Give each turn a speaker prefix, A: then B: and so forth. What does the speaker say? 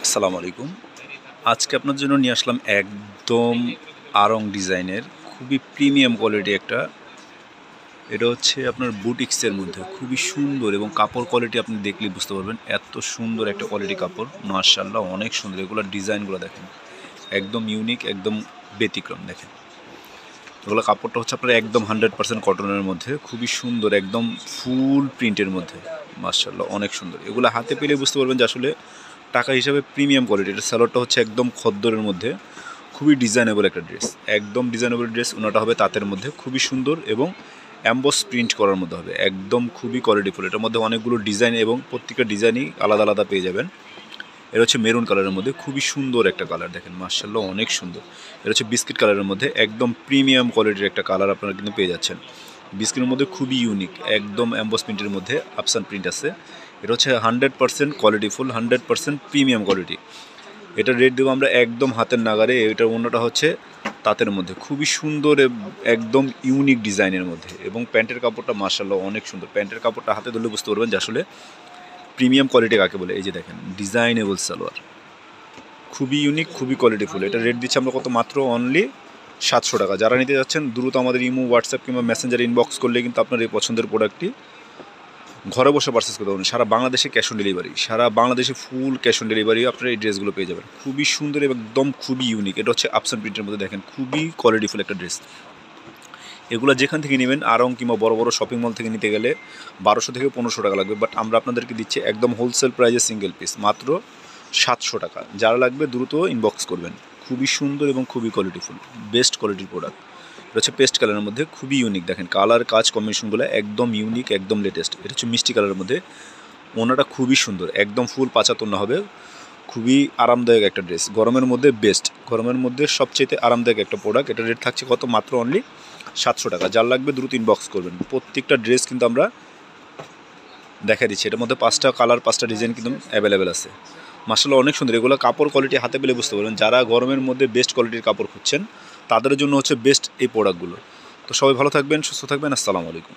A: আসসালামু আলাইকুম। আজকে আপনার জন্য নিয়ে আসলাম একদম আড়ং ডিজাইনের খুবই প্রিমিয়াম কোয়ালিটি একটা। এটা হচ্ছে আপনার বুটিক্সের মধ্যে খুবই সুন্দর এবং কাপড় কোয়ালিটি আপনি দেখলেই বুঝতে পারবেন। এত সুন্দর একটা কোয়ালিটি কাপড়, মাশাআল্লাহ অনেক সুন্দর। এগুলোর ডিজাইনগুলো দেখেন, একদম ইউনিক, একদম ব্যতিক্রম। দেখেন এগুলো কাপড়টা হচ্ছে আপনার একদম 100% কটনের মধ্যে, খুবই সুন্দর, একদম ফুল প্রিন্টের মধ্যে। মাশাআল্লাহ অনেক সুন্দর। এগুলো হাতে পেলে বুঝতে পারবেন যে আসলে টাকা হিসাবে প্রিমিয়াম কোয়ালিটি। এটা সালোয়ারটা হচ্ছে একদম খদ্দরের মধ্যে, খুবই ডিজাইনেবল একটা ড্রেস, একদম ডিজাইনেবল ড্রেস। ওনাটা হবে তাঁতের মধ্যে, খুবই সুন্দর এবং অ্যাম্বস প্রিন্ট করার মধ্যে হবে, একদম খুবই কোয়ালিটিফুল। এটার মধ্যে অনেকগুলো ডিজাইন এবং প্রত্যেকটা ডিজাইনই আলাদা আলাদা পেয়ে যাবেন। এটা হচ্ছে মেরুন কালারের মধ্যে, খুবই সুন্দর একটা কালার। দেখেন মাশাআল্লাহ অনেক সুন্দর। এটা হচ্ছে বিস্কিট কালারের মধ্যে, একদম প্রিমিয়াম কোয়ালিটির একটা কালার আপনারা কিন্তু পেয়ে যাচ্ছেন। বিস্কিটের মধ্যে খুবই ইউনিক, একদম অ্যাম্বস প্রিন্টের মধ্যে আফসান প্রিন্ট আছে। এটা হচ্ছে 100% কোয়ালিটিফুল, 100% প্রিমিয়াম কোয়ালিটি। এটা রেট দেবো আমরা একদম হাতের নাগারে। এটার অন্যটা হচ্ছে তাঁতের মধ্যে, খুবই সুন্দর, একদম ইউনিক ডিজাইনের মধ্যে। এবং প্যান্টের কাপড়টা মাশাআল্লাহ অনেক সুন্দর। প্যান্টের কাপড়টা হাতে ধরলে বুঝতে পারবেন যে আসলে প্রিমিয়াম কোয়ালিটি কাকে বলে। এই যে দেখেন ডিজাইনেবল সালোয়ার, খুবই ইউনিক, খুবই কোয়ালিটিফুল। এটা রেট দিচ্ছি আমরা কত, মাত্র অনলি 700 টাকা। যারা নিতে যাচ্ছেন দ্রুত আমাদের ইমো, হোয়াটসঅ্যাপ কিংবা মেসেঞ্জার ইনবক্স করলে কিন্তু আপনার এই পছন্দের প্রোডাক্টটি ঘরে বসে পারচেস করতে পারবেন। সারা বাংলাদেশে ক্যাশ অন ডেলিভারি, সারা বাংলাদেশে ফুল ক্যাশ অন ডেলিভারি আপনারা এই ড্রেসগুলো পেয়ে যাবেন। খুবই সুন্দর এবং একদম খুবই ইউনিক। এটা হচ্ছে আফসান প্রিন্টের মধ্যে, দেখেন খুবই কোয়ালিটিফুল একটা ড্রেস। এগুলো যেখান থেকে নেবেন, আড়ং কিংবা বড় বড় শপিং মল থেকে নিতে গেলে 1200 থেকে 1500 টাকা লাগবে। বাট আমরা আপনাদেরকে দিচ্ছি একদম হোলসেল প্রাইসে সিঙ্গেল পিস মাত্র 700 টাকা। যারা লাগবে দ্রুত ইনবক্স করবেন। খুবই সুন্দর এবং খুবই কোয়ালিটিফুল, বেস্ট কোয়ালিটির প্রোডাক্ট। এটা হচ্ছে পেস্ট কালারের মধ্যে, খুবই ইউনিক। দেখেন কালার, কাজ, কম্বিনেশনগুলো একদম ইউনিক, একদম লেটেস্ট। এটা হচ্ছে মিষ্টি কালারের মধ্যে, ওনাটা খুবই সুন্দর, একদম ফুল পাঁচাতন্না হবে। খুবই আরামদায়ক একটা ড্রেস, গরমের মধ্যে বেস্ট, গরমের মধ্যে সবচেয়ে আরামদায়ক একটা প্রোডাক্ট। এটা রেট থাকছে কত, মাত্র অনলি 700 টাকা। যার লাগবে দ্রুত ইনবক্স করবেন। প্রত্যেকটা ড্রেস কিন্তু আমরা দেখা দিচ্ছি। এটার মধ্যে 5টা কালার, 5টা ডিজাইন কিন্তু অ্যাভেলেবেল আছে। মাশাআল্লাহ অনেক সুন্দর। এগুলো কাপড় কোয়ালিটি হাতে পেলে বুঝতে পারবেন। যারা গরমের মধ্যে বেস্ট কোয়ালিটির কাপড় খুঁজছেন তাদের জন্য হচ্ছে বেস্ট এই প্রোডাক্টগুলো। তো সবাই ভালো থাকবেন, সুস্থ থাকবেন। আসসালামু আলাইকুম।